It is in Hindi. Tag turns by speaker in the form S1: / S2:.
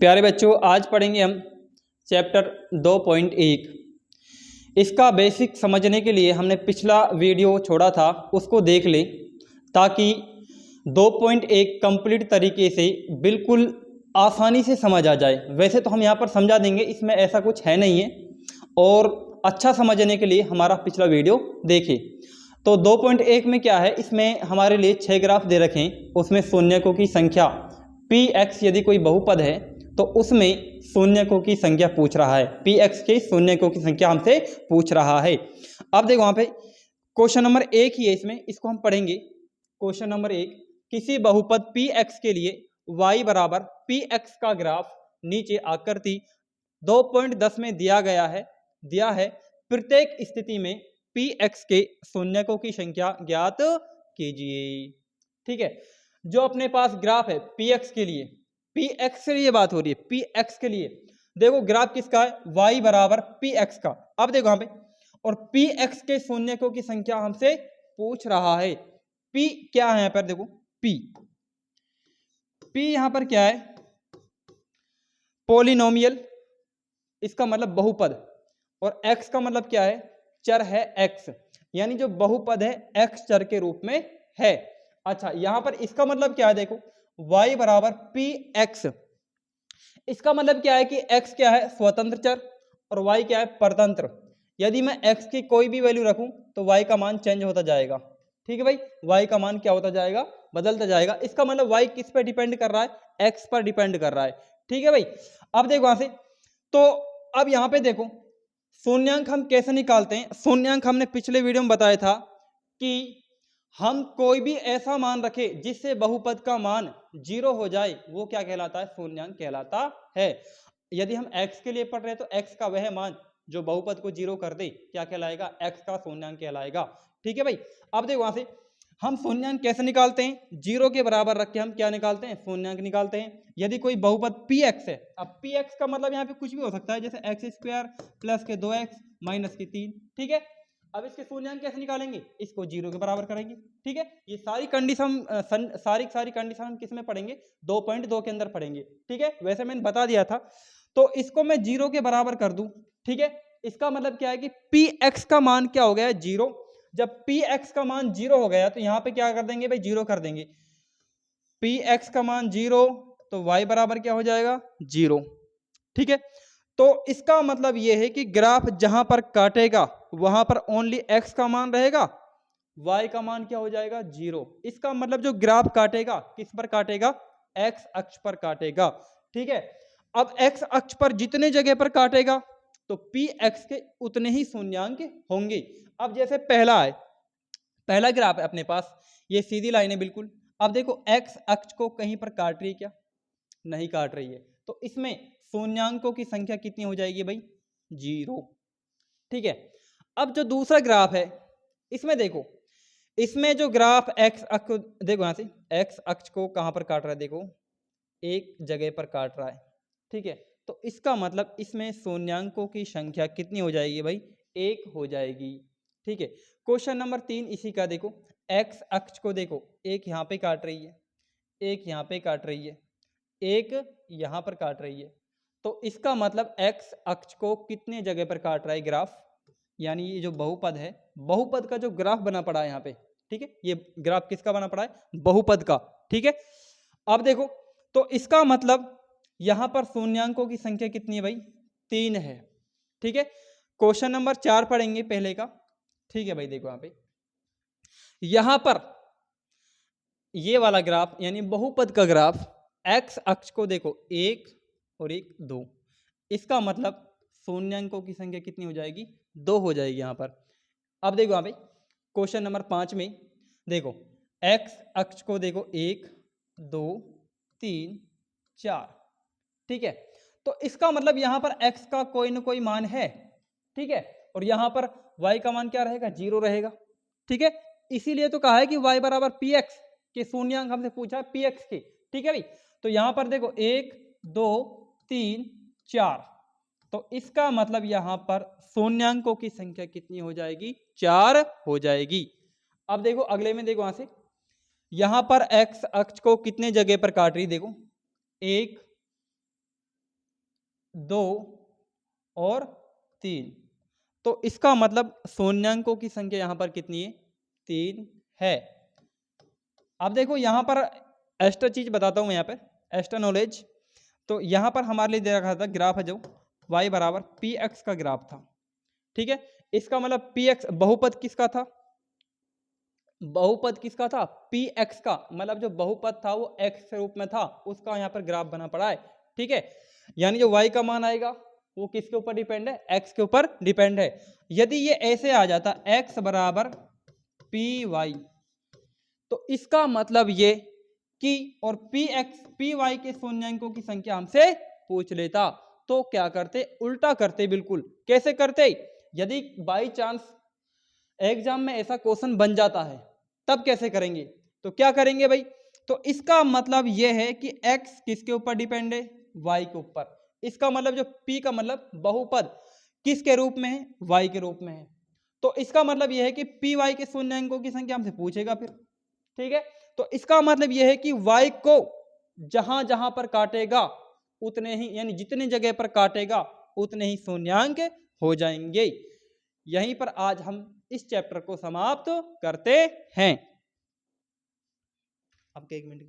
S1: प्यारे बच्चों, आज पढ़ेंगे हम चैप्टर 2.1। इसका बेसिक समझने के लिए हमने पिछला वीडियो छोड़ा था, उसको देख लें ताकि 2.1 कंप्लीट तरीके से बिल्कुल आसानी से समझ आ जाए। वैसे तो हम यहाँ पर समझा देंगे, इसमें ऐसा कुछ है नहीं है, और अच्छा समझने के लिए हमारा पिछला वीडियो देखें। तो 2.1 में क्या है, इसमें हमारे लिए 6 ग्राफ दे रखे हैं। उसमें शून्यकों की संख्या px यदि कोई बहुपद है तो उसमें शून्यकों की संख्या पूछ रहा है। px के शून्यकों की संख्या हमसे पूछ रहा है। अब देखो वहाँ पे क्वेश्चन नंबर 1 ही है, इसमें इसको हम पढ़ेंगे। क्वेश्चन नंबर 1, किसी बहुपद px के लिए y बराबर px का ग्राफ नीचे आकृति 2.10 में दिया है। प्रत्येक स्थिति में px के शून्यकों की संख्या ज्ञात कीजिए। ठीक है, जो अपने पास ग्राफ है px के लिए, px के लिए बात हो रही है, px के लिए देखो ग्राफ किसका है, y बराबर px का। अब देखो यहाँ पे, और px के शून्यकों की संख्या हमसे पूछ रहा है। p क्या है यहाँ पर, देखो p यहाँ पर क्या है, पॉलिनोमियल, इसका मतलब बहुपद, और x का मतलब क्या है, चर है x, यानी जो बहुपद है x चर के रूप में है। अच्छा, यहां पर इसका मतलब क्या है, देखो y बराबर px, इसका मतलब क्या है कि x क्या है, स्वतंत्र चर, और y क्या है, परतंत्र। यदि मैं x की कोई भी वैल्यू रखूं तो y का मान चेंज होता जाएगा। ठीक है भाई, y का मान क्या होता जाएगा, बदलता जाएगा। इसका मतलब y किस पर डिपेंड कर रहा है, x पर डिपेंड कर रहा है। ठीक है भाई, अब देखो वहां से, तो अब यहाँ पे देखो शून्यांक हम कैसे निकालते हैं। शून्यांक हमने पिछले वीडियो में बताया था कि हम कोई भी ऐसा मान रखे जिससे बहुपद का मान 0 हो जाए, वो क्या कहलाता है, शून्यांक कहलाता है। यदि हम x के लिए पढ़ रहे हैं तो x का वह मान जो बहुपद को 0 कर दे क्या कहलाएगा, x का शून्यांक कहलाएगा। ठीक है भाई, अब देखो वहां से हम शून्यांक कैसे निकालते हैं, 0 के बराबर रख के हम क्या निकालते हैं, शून्यांक निकालते हैं। यदि कोई बहुपद px है, अब px का मतलब यहाँ पे कुछ भी हो सकता है, जैसे x² प्लस के 2x माइनस के 3। ठीक है, अब इसके शून्यांक कैसे निकालेंगे, इसको 0 के बराबर करेंगे। ठीक है, ये सारी कंडीशन सारी कंडीशन हम किस में पढ़ेंगे, 2.2 के अंदर पढ़ेंगे। ठीक है, वैसे मैंने बता दिया था, तो इसको मैं 0 के बराबर कर दूं। ठीक है, इसका मतलब क्या है कि px का मान क्या हो गया है, 0। जब px का मान 0 हो गया तो यहां पे क्या कर देंगे भाई, 0 कर देंगे। px का मान 0 तो y बराबर क्या हो जाएगा, 0। ठीक है, तो इसका मतलब यह है कि ग्राफ जहां पर काटेगा वहां पर ओनली x का मान रहेगा, y का मान क्या हो जाएगा, 0। इसका मतलब जो ग्राफ काटेगा किस पर काटेगा, x अक्ष पर काटेगा। ठीक है, अब x अक्ष पर जितने जगह पर काटेगा तो px के उतने ही शून्यांक होंगे। अब जैसे पहला ग्राफ है अपने पास, ये सीधी लाइन है बिल्कुल। अब देखो x अक्ष को कहीं पर काट रही है क्या, नहीं काट रही है, तो इसमें शून्यांकों की संख्या कितनी हो जाएगी भाई, 0। ठीक है, अब जो दूसरा ग्राफ है इसमें देखो, इसमें जो ग्राफ x अक्ष, देखो यहां से x अक्ष को कहां पर काट रहा है, देखो एक जगह पर काट रहा है। ठीक है, तो इसका मतलब इसमें शून्यांकों की संख्या कितनी हो जाएगी भाई, 1 हो जाएगी। ठीक है, क्वेश्चन नंबर 3 इसी का देखो, x अक्ष को देखो, एक यहाँ पे काट रही है, एक यहाँ पे काट रही है, एक यहाँ पर काट रही है, तो इसका मतलब x अक्ष को कितने जगह पर काट रहा है ग्राफ, यानी ये जो बहुपद है, बहुपद का जो ग्राफ बना पड़ा है यहाँ पे। ठीक है, ये ग्राफ किसका बना पड़ा है, बहुपद का। ठीक है, अब देखो, तो इसका मतलब यहां पर शून्यांकों की संख्या कितनी है भाई, 3 है। ठीक है, क्वेश्चन नंबर 4 पढ़ेंगे पहले का। ठीक है भाई, देखो यहां पर ये वाला ग्राफ यानी बहुपद का ग्राफ, x अक्ष को देखो 1 और 1 2, इसका मतलब शून्यांकों की संख्या कितनी हो जाएगी, 2 हो जाएगी यहां पर। अब देखो यहाँ पे क्वेश्चन नंबर 5 में देखो, x अक्ष को देखो 1 2 3 4। ठीक है, तो इसका मतलब यहां पर x का कोई ना कोई मान है। ठीक है, और यहां पर y का मान क्या रहेगा, 0 रहेगा। ठीक है, इसीलिए तो कहा है कि y बराबर px के शून्यांक हमसे पूछा है px के। ठीक है भाई, तो यहां पर देखो 1 2 3 4, तो इसका मतलब यहां पर शून्यांकों की संख्या कितनी हो जाएगी, 4 हो जाएगी। अब देखो अगले में, देखो वहां से यहां पर x अक्ष को कितने जगह पर काट रही, देखो 1 2 और 3। तो इसका मतलब शून्यांकों की संख्या यहाँ पर कितनी है? 3 है। अब देखो यहाँ पर एक्स्ट्रा चीज बताता हूँ मैं, यहाँ पे एक्स्ट्रा नॉलेज। तो यहाँ पर हमारे लिए दे रखा था ग्राफ है जो y बराबर पी एक्स का ग्राफ था, ठीक है। इसका मतलब पी एक्स बहुपद किसका था? बहुपद किसका था? पी एक्स का, मतलब जो बहुपद था वो एक्स के रूप में था, उसका यहाँ पर ग्राफ बना पड़ा है, ठीक है। यानी जो y का मान आएगा वो किसके ऊपर डिपेंड है? x के ऊपर डिपेंड है। यदि ये ऐसे आ जाता x बराबर पी वाई, तो इसका मतलब ये कि और पी एक्स पी वाई के शून्यांकों की संख्या हमसे पूछ लेता, तो क्या करते? उल्टा करते बिल्कुल। कैसे करते? यदि बाई चांस एग्जाम में ऐसा क्वेश्चन बन जाता है तब कैसे करेंगे? तो क्या करेंगे भाई? तो इसका मतलब यह है कि x किसके ऊपर डिपेंड है? y के ऊपर। इसका मतलब जो p का मतलब बहुपद किसके रूप में है? y के रूप में है। तो इसका मतलब यह है कि पी वाई के शून्यांकों की संख्या हमसे पूछेगा फिर, ठीक है। तो इसका मतलब यह है कि y को जहां जहां पर काटेगा उतने ही, यानी जितने जगह पर काटेगा उतने ही शून्यांक हो जाएंगे। यहीं पर आज हम इस चैप्टर को समाप्त करते हैं। अब 1 मिनट